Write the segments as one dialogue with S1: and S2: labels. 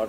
S1: 8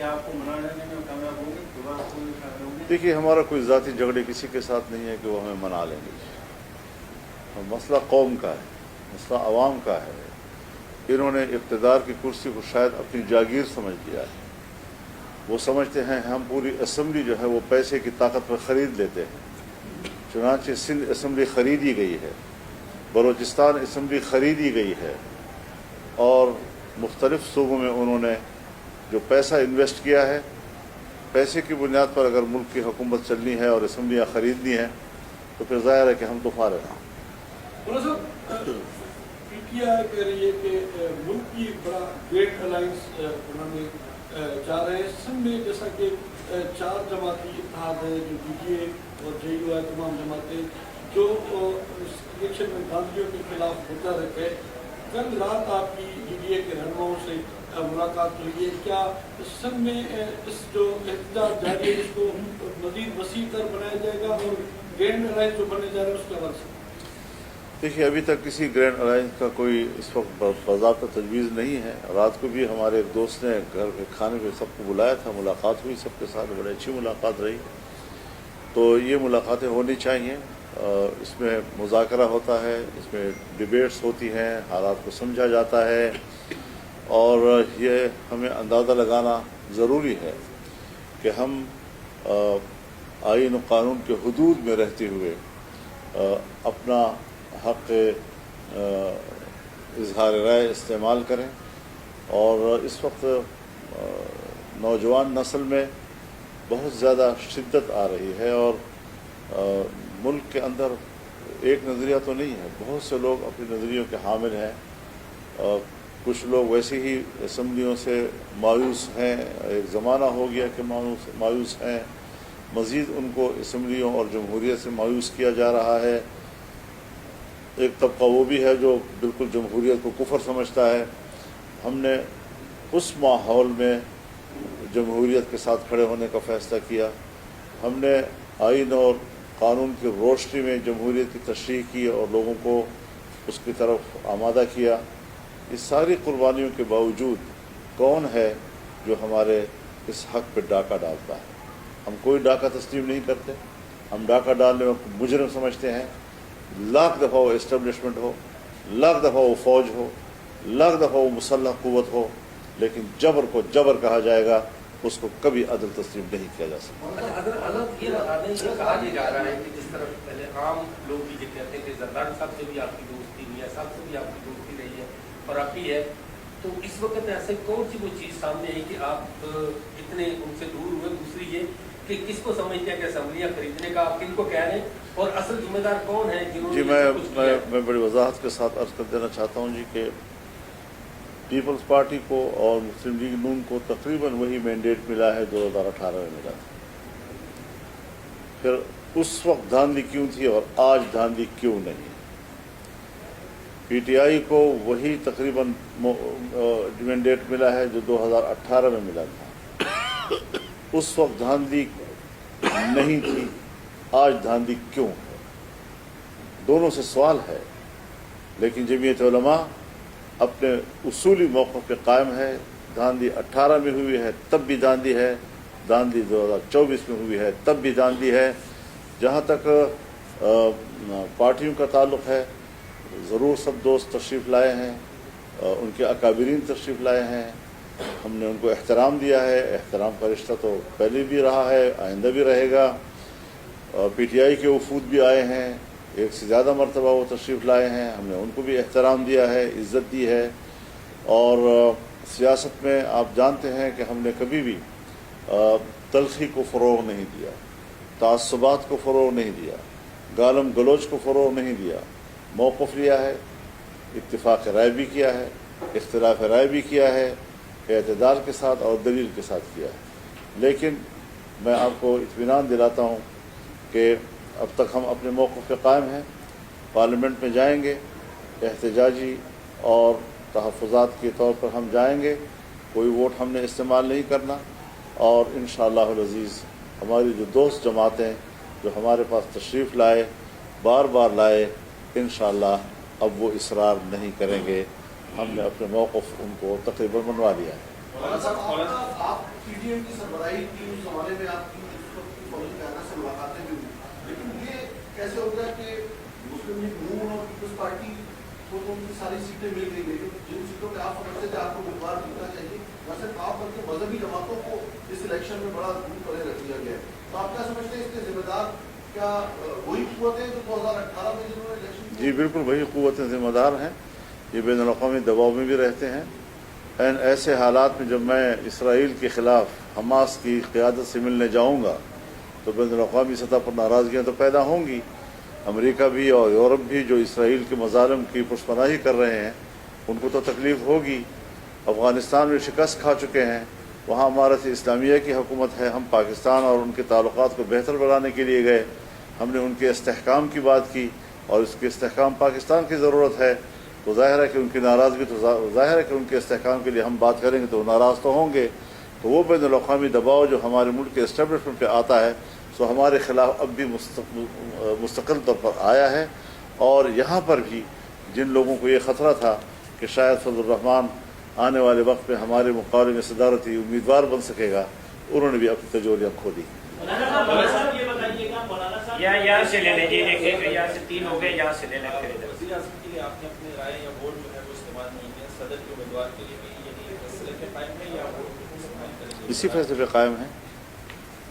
S2: کیا آپ کو منانے میں کامیاب ہوں گے؟ دوبارہ آپ کو شامل ہوں گے؟
S1: دیکھیے ہمارا کوئی ذاتی جھگڑے کسی کے ساتھ نہیں ہے کہ وہ ہمیں منا لیں گے. مسئلہ قوم کا ہے, مسئلہ عوام کا ہے. انہوں نے اقتدار کی کرسی کو شاید اپنی جاگیر سمجھ لیا ہے. وہ سمجھتے ہیں ہم پوری اسمبلی جو ہے وہ پیسے کی طاقت پر خرید لیتے ہیں. چنانچہ سندھ اسمبلی خریدی گئی ہے, بلوچستان اسمبلی خریدی گئی ہے, اور مختلف صوبوں میں انہوں نے جو پیسہ انویسٹ کیا ہے, پیسے کی بنیاد پر اگر ملک کی حکومت چلنی ہے اور اسمبلیاں خریدنی ہیں تو پھر ظاہر ہے کہ ہم تو فارغ ہیں.
S3: پی ٹی آئی کہہ رہی ہے کہ ملک کی بڑا گریٹ الائنس انہوں نے چاہ رہے ہیں سندھ میں, جیسا کہ 4 جماعتی اتحاد ہے جو ڈی ڈی اے اور جے یو آئی, تمام جماعتیں جو الیکشن میں گاندھیوں کے خلاف ہوتا رہتے ہیں. کل رات آپ کی ڈی ڈی اے کے رہنماؤں سے ملاقات ہوئی ہے. کیا سندھ میں اس جو احتجاج جاری ہے اس کو مزید وسیع تر بنایا جائے گا, اور گرینڈ الائنس جو بننے جا رہے ہیں اس کے حوالے سے؟
S1: دیکھیے ابھی تک کسی گرینڈ الائنس کا کوئی اس وقت باضابطہ تجویز نہیں ہے. رات کو بھی ہمارے ایک دوست نے گھر کے کھانے پہ سب کو بلایا تھا, ملاقات ہوئی سب کے ساتھ, بڑی اچھی ملاقات رہی. تو یہ ملاقاتیں ہونی چاہیے. اس میں مذاکرہ ہوتا ہے, اس میں ڈیبیٹس ہوتی ہیں, حالات کو سمجھا جاتا ہے, اور یہ ہمیں اندازہ لگانا ضروری ہے کہ ہم آئین و قانون کے حدود میں رہتے ہوئے اپنا حق اظہار رائے استعمال کریں. اور اس وقت نوجوان نسل میں بہت زیادہ شدت آ رہی ہے, اور ملک کے اندر ایک نظریہ تو نہیں ہے, بہت سے لوگ اپنے نظریوں کے حامل ہیں. کچھ لوگ ویسے ہی اسمبلیوں سے مایوس ہیں, ایک زمانہ ہو گیا کہ مایوس ہیں, مزید ان کو اسمبلیوں اور جمہوریت سے مایوس کیا جا رہا ہے. ایک طبقہ وہ بھی ہے جو بالکل جمہوریت کو کفر سمجھتا ہے. ہم نے اس ماحول میں جمہوریت کے ساتھ کھڑے ہونے کا فیصلہ کیا. ہم نے آئین اور قانون کی روشنی میں جمہوریت کی تشریح کی اور لوگوں کو اس کی طرف آمادہ کیا. اس ساری قربانیوں کے باوجود کون ہے جو ہمارے اس حق پہ ڈاکہ ڈالتا ہے؟ ہم کوئی ڈاکہ تسلیم نہیں کرتے. ہم ڈاکہ ڈالنے میں مجرم سمجھتے ہیں. لاکھ دفعہ وہ اسٹیبلشمنٹ ہو, لاکھ دفعہ وہ فوج ہو, لاکھ دفعہ وہ مسلح قوت ہو, لیکن جبر کو جبر کہا جائے گا, اس کو کبھی عدل تسلیم نہیں کیا جا سکتا.
S4: اگر الگ یہ بتا دیں, یہ کہا یہ جا رہا ہے کہ جس طرح پہلے عام لوگ بھی یہ کہتے ہیں کہ زرداری صاحب سے بھی آپ کی دوستی, میاں صاحب سے بھی آپ کی دوستی رہی ہے اور آپ کی ہے, تو اس وقت ایسے کون سی وہ چیز سامنے ہے کہ آپ اتنے ان سے دور ہوئے؟ دوسری یہ کہ کس کو سمجھتے ہیں کہ اسمبلیاں خریدنے کا آپ کن کو کہہ رہے ہیں, اور اصل ذمہ دار کون ہے جنہوں نے
S1: میں بڑی وضاحت کے ساتھ عرض کر دینا چاہتا ہوں جی کہ پیپلز پارٹی کو اور مسلم لیگ نون کو تقریباً وہی مینڈیٹ ملا ہے 2018 میں ملا تھا. پھر اس وقت دھاندلی کیوں تھی اور آج دھاندلی کیوں نہیں؟ پی ٹی آئی کو وہی تقریباً مینڈیٹ ملا ہے جو 2018 میں ملا تھا. اس وقت دھاندلی نہیں تھی, آج دھاندلی کیوں ہے؟ دونوں سے سوال ہے. لیکن جمعیت علماء اپنے اصولی موقف پہ قائم ہے. دھاندلی 18 میں ہوئی ہے تب بھی دھاندلی ہے, دھاندلی 2024 میں ہوئی ہے تب بھی دھاندلی ہے. جہاں تک پارٹیوں کا تعلق ہے, ضرور سب دوست تشریف لائے ہیں, ان کے اکابرین تشریف لائے ہیں, ہم نے ان کو احترام دیا ہے. احترام کا رشتہ تو پہلے بھی رہا ہے, آئندہ بھی رہے گا. پی ٹی آئی کے وفود بھی آئے ہیں, ایک سے زیادہ مرتبہ وہ تشریف لائے ہیں, ہم نے ان کو بھی احترام دیا ہے, عزت دی ہے. اور سیاست میں آپ جانتے ہیں کہ ہم نے کبھی بھی تلخی کو فروغ نہیں دیا, تعصبات کو فروغ نہیں دیا, گالم گلوچ کو فروغ نہیں دیا. موقف لیا ہے, اتفاق رائے بھی کیا ہے, اختلاف رائے بھی کیا ہے, اعتدال کے ساتھ اور دلیل کے ساتھ کیا ہے. لیکن میں آپ کو اطمینان دلاتا ہوں کہ اب تک ہم اپنے موقف پہ قائم ہیں. پارلیمنٹ میں جائیں گے, احتجاجی اور تحفظات کے طور پر ہم جائیں گے, کوئی ووٹ ہم نے استعمال نہیں کرنا. اور انشاءاللہ العزیز ہماری جو دوست جماعتیں جو ہمارے پاس تشریف لائے, بار بار لائے, انشاءاللہ اب وہ اصرار نہیں کریں گے. ہم نے اپنے موقف ان کو تقریباً منوا لیا ہے.
S5: آپ پی ٹی ایم کی سربراہی کی اس زمانے میں آپ کی فوجی قیادت سے ملاقاتیں بھی ہوئی، لیکن یہ کیسے ہو گیا کہ مسلم لیگ نون اور پیپلز پارٹی کو تو ان کی ساری سیٹیں مل گئی، لیکن جن سیٹوں پہ آپ سمجھتے تھے آپ کو امیدوار جیتنا چاہیے نہ صرف آپ بلکہ مذہبی جماعتوں کو اس الیکشن میں بڑا دور پڑے رکھ دیا گیا ہے، تو آپ کیا سمجھتے ہیں اس کے ذمہ دار کیا وہی قوتیں جو 2018 میں جنہوں نے الیکشن؟
S1: جی بالکل وہی قوتیں ذمہ دار ہیں، یہ بین الاقوامی دباؤ میں بھی رہتے ہیں۔ ایسے حالات میں جب میں اسرائیل کے خلاف حماس کی قیادت سے ملنے جاؤں گا تو بین الاقوامی سطح پر ناراضگیاں تو پیدا ہوں گی۔ امریکہ بھی اور یورپ بھی جو اسرائیل کے مظالم کی پشپناہی کر رہے ہیں ان کو تو تکلیف ہوگی۔ افغانستان میں شکست کھا چکے ہیں، وہاں امارت اسلامیہ کی حکومت ہے، ہم پاکستان اور ان کے تعلقات کو بہتر بنانے کے لیے گئے، ہم نے ان کے استحکام کی بات کی اور اس کے استحکام پاکستان کی ضرورت ہے، تو ظاہر ہے کہ ان کی ناراضگی تو ظاہر ہے کہ ان کے استحکام کے لیے ہم بات کریں گے تو ناراض تو ہوں گے، تو وہ بین الاقوامی دباؤ جو ہمارے ملک کے اسٹیبلشمنٹ پہ آتا ہے سو ہمارے خلاف اب بھی مستقل طور پر آیا ہے، اور یہاں پر بھی جن لوگوں کو یہ خطرہ تھا کہ شاید فضل الرحمان آنے والے وقت میں ہمارے مقابلے میں صدارتی امیدوار بن سکے گا، انہوں نے بھی اپنی تجوریاں کھو دی۔
S6: یہاں سے لے لیجیے، یہاں سے 3 ہو گئے، یہاں سے لے لیں۔
S2: وزیر اعظم کے لیے آپ نے اپنی رائے یا ووٹ جو ہے وہ استعمال نہیں کیا، صدر کے امیدوار کے لیے بھی یعنی فیصلے پہ قائم ہے یا ووٹ استعمال کریں گے؟
S1: اسی فیصلے پہ قائم ہیں۔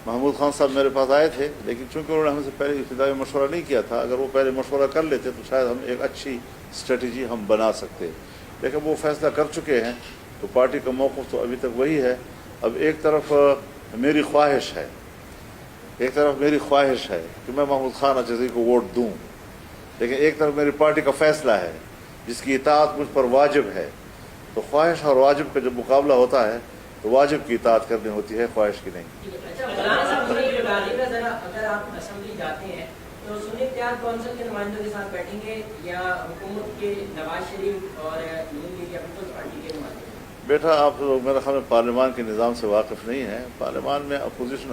S1: محمود خان صاحب میرے پاس آئے تھے، لیکن چونکہ انہوں نے ہم سے پہلے ابتدائی مشورہ نہیں کیا تھا، اگر وہ پہلے مشورہ کر لیتے تو شاید ہم ایک اچھی اسٹریٹجی ہم بنا سکتے، لیکن وہ فیصلہ کر چکے ہیں تو پارٹی کا موقف تو ابھی تک وہی ہے۔ اب ایک طرف میری خواہش ہے کہ میں محمود خان اچھے کو ووٹ دوں، لیکن ایک طرف میری پارٹی کا فیصلہ ہے جس کی اطاعت مجھ پر واجب ہے، تو خواہش اور واجب کا جب مقابلہ ہوتا ہے تو واجب کی اطاعت کرنی ہوتی ہے، خواہش کی نہیں۔
S7: اگر آپ اسمبلی جاتے ہیں تو سنی اتحاد کونسل کے نمائندوں کے ساتھ بیٹھیں گے یا حکومت کے نواز شریف اور نون لیگ یا پیپلز پارٹی کے نمائندے؟
S1: بیٹا آپ لوگ میرا خیال میں پارلیمان کے نظام سے واقف نہیں ہیں۔ پارلیمان میں اپوزیشن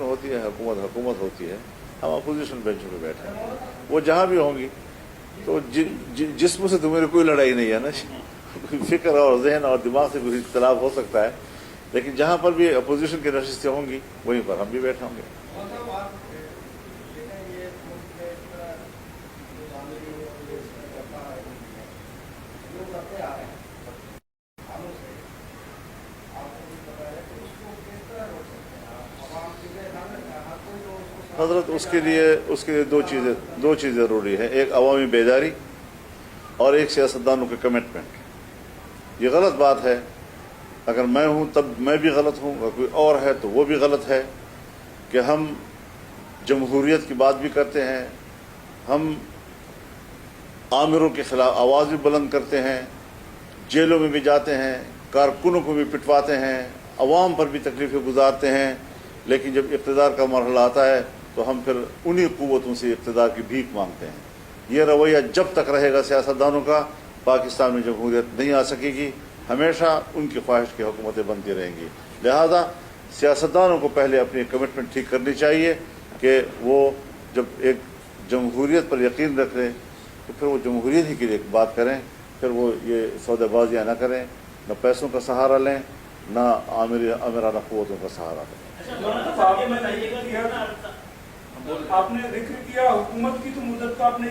S1: ہوتی ہے، حکومت ہوتی ہے، ہم اپوزیشن بینچوں پہ بیٹھے ہیں، وہ جہاں بھی ہوں گی تو جسم سے تو میری کوئی لڑائی نہیں ہے نا، فکر اور ذہن اور دماغ سے کوئی اختلاف ہو سکتا ہے، لیکن جہاں پر بھی اپوزیشن کی نشستیں ہوں گی وہیں پر ہم بھی بیٹھے ہوں گے۔ حضرت اس کے لیے دو چیزیں ضروری ہیں، ایک عوامی بیداری اور ایک سیاستدانوں کے کمٹمنٹ۔ یہ غلط بات ہے، اگر میں ہوں تب میں بھی غلط ہوں، اگر کوئی اور ہے تو وہ بھی غلط ہے کہ ہم جمہوریت کی بات بھی کرتے ہیں، ہم آمروں کے خلاف آواز بھی بلند کرتے ہیں، جیلوں میں بھی جاتے ہیں، کارکنوں کو بھی پٹواتے ہیں، عوام پر بھی تکلیفیں گزارتے ہیں، لیکن جب اقتدار کا مرحلہ آتا ہے تو ہم پھر انہی قوتوں سے اقتدار کی بھیک مانگتے ہیں۔ یہ رویہ جب تک رہے گا سیاستدانوں کا، پاکستان میں جمہوریت نہیں آ سکے گی، ہمیشہ ان کی خواہش کی حکومتیں بنتی رہیں گی۔ لہذا سیاستدانوں کو پہلے اپنی کمٹمنٹ ٹھیک کرنی چاہیے کہ وہ جب ایک جمہوریت پر یقین رکھ لیں تو پھر وہ جمہوریت ہی کے لیے بات کریں، پھر وہ یہ سودے بازیاں نہ کریں، نہ پیسوں کا سہارا لیں، نہ آمرانہ قوتوں کا سہارا لیں۔
S8: آپ نے ذکر کیا حکومت کی، تو مدت کا آپ نے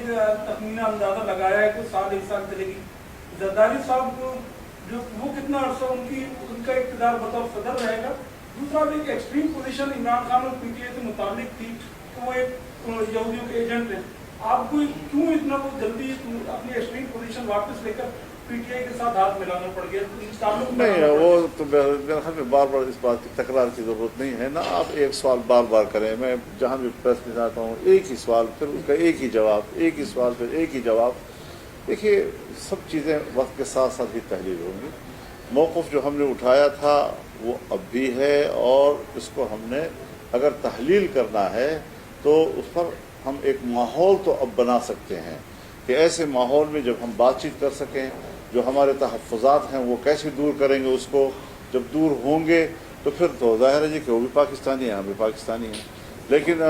S8: تخمینہ اندازہ لگایا ہے کہ 7 سال چلے گی۔ زرداری صاحب جو وہ کتنا عرصہ ان کا اقتدار بطور صدر رہے گا؟ دوسرا ایک ایکسٹریم پوزیشن عمران خان اور پی ٹی آئی سے متعلق تھی کہ وہ ایک یہودیوں کے ایجنٹ ہیں، آپ کو کیوں اتنا وہ جلدی اپنی ایکسٹریم پوزیشن واپس لے کر پی ٹی آئی کے ساتھ ہاتھ ملانا پڑ گیا؟
S1: نہیں، وہ تو میرے خیال میں بار بار اس بات کی تکرار کی ضرورت نہیں ہے نا، آپ ایک سوال بار بار کریں، میں جہاں بھی پریس میں جاتا ہوں ایک ہی سوال پھر اس کا ایک ہی جواب، ایک ہی سوال پھر ایک ہی جواب۔ دیکھیے سب چیزیں وقت کے ساتھ ساتھ ہی تحلیل ہوں گی۔ موقف جو ہم نے اٹھایا تھا وہ اب بھی ہے، اور اس کو ہم نے اگر تحلیل کرنا ہے تو اس پر ہم ایک ماحول تو اب بنا سکتے ہیں کہ ایسے ماحول میں جب ہم بات چیت کر سکیں، جو ہمارے تحفظات ہیں وہ کیسے دور کریں گے، اس کو جب دور ہوں گے تو پھر تو ظاہر ہے جی کہ وہ بھی پاکستانی ہیں، ہم بھی پاکستانی ہیں، لیکن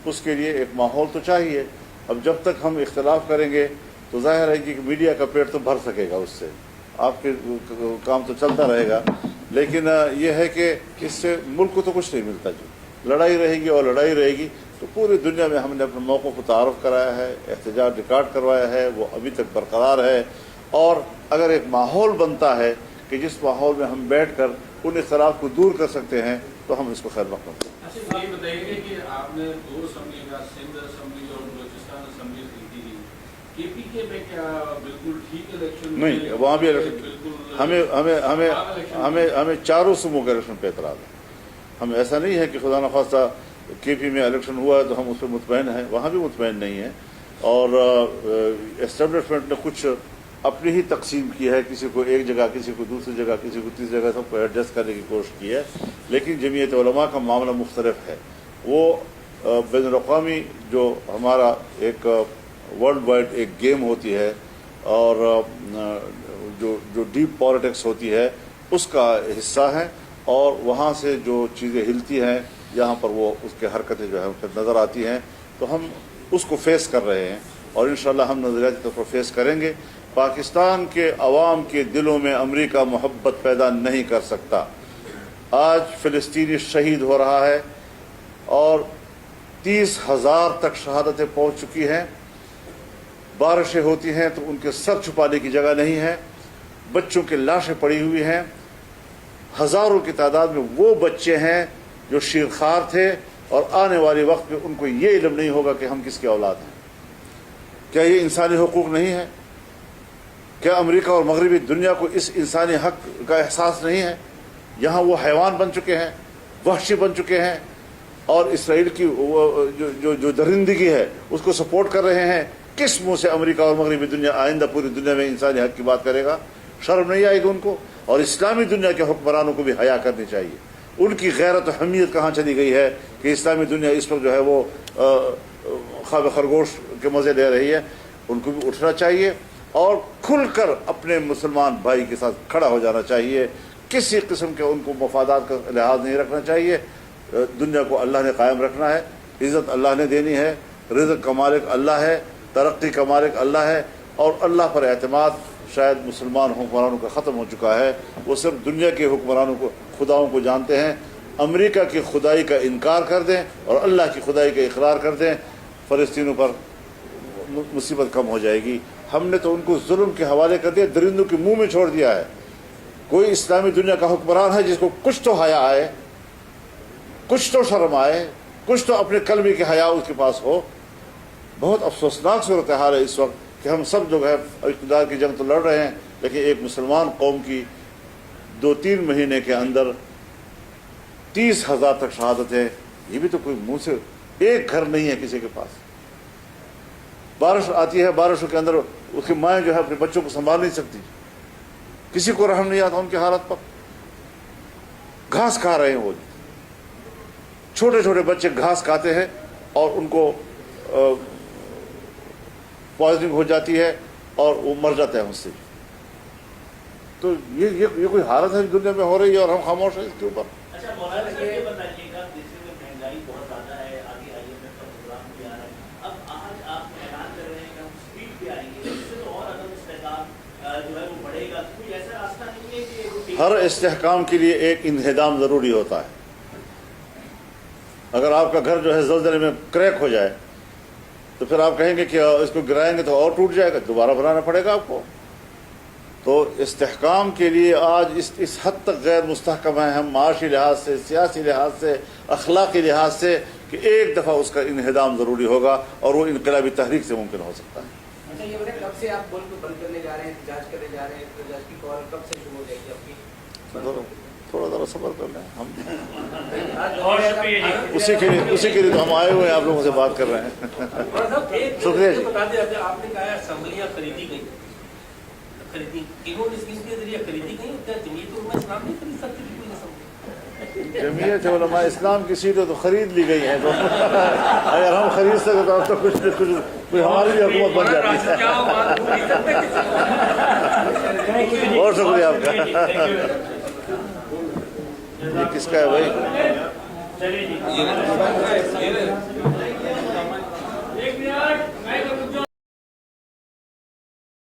S1: اس کے لیے ایک ماحول تو چاہیے۔ اب جب تک ہم اختلاف کریں گے تو ظاہر ہے جی کہ میڈیا کا پیٹ تو بھر سکے گا، اس سے آپ کے کام تو چلتا رہے گا، لیکن یہ ہے کہ اس سے ملک کو تو کچھ نہیں ملتا. جو لڑائی رہے گی اور لڑائی رہے گی تو پوری دنیا میں ہم نے اپنے موقعوں کو تعارف کرایا ہے, احتجاج ریکارڈ کروایا ہے, وہ ابھی تک برقرار ہے. اور اگر ایک ماحول بنتا ہے کہ جس ماحول میں ہم بیٹھ کر ان اختلاف کو دور کر سکتے ہیں تو ہم اس کو خیر مقدم کریں.
S9: اچھا یہ بتائیے گا کہ آپ نے 2 اسمبلی کا سندھ اسمبلی اور بلوچستان اسمبلی خریدی تھی, کے پی کے میں کیا بالکل ٹھیک الیکشن
S1: نہیں, وہاں بھی الیکشن ہمیں چاروں صوبوں کے الیکشن پہ اعتراض ہے. ہم ایسا نہیں ہے کہ خدا نخواستہ کے پی میں الیکشن ہوا ہے تو ہم اس پہ مطمئن ہیں, وہاں بھی مطمئن نہیں ہیں. اور اسٹیبلشمنٹ نے کچھ اپنی ہی تقسیم کی ہے, کسی کو ایک جگہ, کسی کو دوسری جگہ, کسی کو تیسری جگہ, سب کو ایڈجسٹ کرنے کی کوشش کی ہے. لیکن جمعیت علماء کا معاملہ مختلف ہے. وہ بین الاقوامی جو ہمارا ایک ورلڈ وائڈ ایک گیم ہوتی ہے اور جو ڈیپ پالیٹکس ہوتی ہے اس کا حصہ ہے, اور وہاں سے جو چیزیں ہلتی ہیں یہاں پر وہ اس کے حرکتیں جو ہے نظر آتی ہیں, تو ہم اس کو فیس کر رہے ہیں اور انشاءاللہ ہم نظریاتی طور پر فیس کریں گے. پاکستان کے عوام کے دلوں میں امریکہ محبت پیدا نہیں کر سکتا. آج فلسطینی شہید ہو رہا ہے اور 30,000 تک شہادتیں پہنچ چکی ہیں. بارشیں ہوتی ہیں تو ان کے سر چھپانے کی جگہ نہیں ہے, بچوں کی لاشیں پڑی ہوئی ہیں. ہزاروں کی تعداد میں وہ بچے ہیں جو شیرخوار تھے اور آنے والے وقت میں ان کو یہ علم نہیں ہوگا کہ ہم کس کے اولاد ہیں. کیا یہ انسانی حقوق نہیں ہے؟ کیا امریکہ اور مغربی دنیا کو اس انسانی حق کا احساس نہیں ہے؟ یہاں وہ حیوان بن چکے ہیں, وحشی بن چکے ہیں, اور اسرائیل کی جو درندگی ہے اس کو سپورٹ کر رہے ہیں. کس منہ سے امریکہ اور مغربی دنیا آئندہ پوری دنیا میں انسانی حق کی بات کرے گا؟ شرم نہیں آئے گی ان کو؟ اور اسلامی دنیا کے حکمرانوں کو بھی حیا کرنی چاہیے. ان کی غیرت و حمیت کہاں چلی گئی ہے کہ اسلامی دنیا اس وقت جو ہے وہ خواب خرگوش کے مزے لے رہی ہے؟ ان کو بھی اٹھنا چاہیے اور کھل کر اپنے مسلمان بھائی کے ساتھ کھڑا ہو جانا چاہیے. کسی قسم کے ان کو مفادات کا لحاظ نہیں رکھنا چاہیے. دنیا کو اللہ نے قائم رکھنا ہے, عزت اللہ نے دینی ہے, رزق کا مالک اللہ ہے, ترقی کا مالک اللہ ہے, اور اللہ پر اعتماد شاید مسلمان حکمرانوں کا ختم ہو چکا ہے. وہ صرف دنیا کے حکمرانوں کو, خداؤں کو جانتے ہیں. امریکہ کی خدائی کا انکار کر دیں اور اللہ کی خدائی کا اقرار کر دیں, فلسطینیوں پر مصیبت کم ہو جائے گی. ہم نے تو ان کو ظلم کے حوالے کر دیا, درندوں کے منہ میں چھوڑ دیا ہے. کوئی اسلامی دنیا کا حکمران ہے جس کو کچھ تو حیا آئے, کچھ تو شرم آئے, کچھ تو اپنے کلمے کی حیا اس کے پاس ہو. بہت افسوسناک صورتحال ہے اس وقت کہ ہم سب جو ہے اقتدار کی جنگ تو لڑ رہے ہیں, لیکن ایک مسلمان قوم کی 2-3 مہینے کے اندر 30,000 تک شہادتیں, یہ بھی تو کوئی منہ سے, ایک گھر نہیں ہے کسی کے پاس. بارش آتی ہے, بارشوں کے اندر اس کی مائیں جو ہے اپنے بچوں کو سنبھال نہیں سکتی, کسی کو رحم نہیں آتا ان کی حالت پر. گھاس کھا رہے ہیں وہ, چھوٹے چھوٹے بچے گھاس کھاتے ہیں اور ان کو پوائزننگ ہو جاتی ہے اور وہ مر جاتے ہیں اس سے. تو یہ کوئی حالت ہے دنیا میں ہو رہی ہے اور ہم خاموش ہیں اس کے اوپر.
S6: اچھا مولانا صاحب یہ بتائیے گا, دیش میں مہنگائی بہت زیادہ ہے, آگے IMF کا پروگرام بھی آ رہا ہے, اب آج آپ اعلان کر رہے ہیں کہ ہم اسپیڈ پہ آئیں گے, اس سے تو اور عدم استحکام جو ہے وہ بڑھے گا. کوئی ایسا راستہ نہیں ہے کہ
S1: ہر استحکام کے لیے ایک انہدام ضروری ہوتا ہے. اگر آپ کا گھر جو ہے زلزلے میں کریک ہو جائے تو پھر آپ کہیں گے کہ اس کو گرائیں گے تو اور ٹوٹ جائے گا, دوبارہ بنانا پڑے گا آپ کو. تو استحکام کے لیے آج اس حد تک غیر مستحکم ہیں ہم, معاشی لحاظ سے, سیاسی لحاظ سے, اخلاقی لحاظ سے, کہ ایک دفعہ اس کا انہدام ضروری ہوگا اور وہ انقلابی تحریک سے ممکن ہو سکتا ہے.
S7: اچھا یہ بتائیں کب سے آپ ملک کو بند کرنے جا رہے ہیں, احتجاج کرنے جا رہے ہیں, احتجاج کی کال کب سے شروع ہو جائے گی آپ کی؟
S1: تھوڑا ذرا صبر کر لیں, ہم
S6: اور شکریہ
S1: اسی کے لیے تو ہم آئے ہوئے ہیں, آپ لوگوں سے بات کر رہے ہیں. شکریہ جی.
S4: بتا دیں, آپ نے کہا اسمبلیاں خریدی گئی, انہوں نے اسکیم کے ذریعے خریدی گئی, کیا جمعیت علماء اسلام نہیں خرید سکتی کوئی اسمبلی؟
S1: جمعیت علماء اسلام کی سیٹیں تو خرید لی گئی ہیں, تو اگر ہم خرید سکتے تو کچھ ہماری بھی حکومت بن جاتی ہے. بہت شکریہ آپ کا. یہ کس کا ہے بھائی؟
S6: چلیے جی.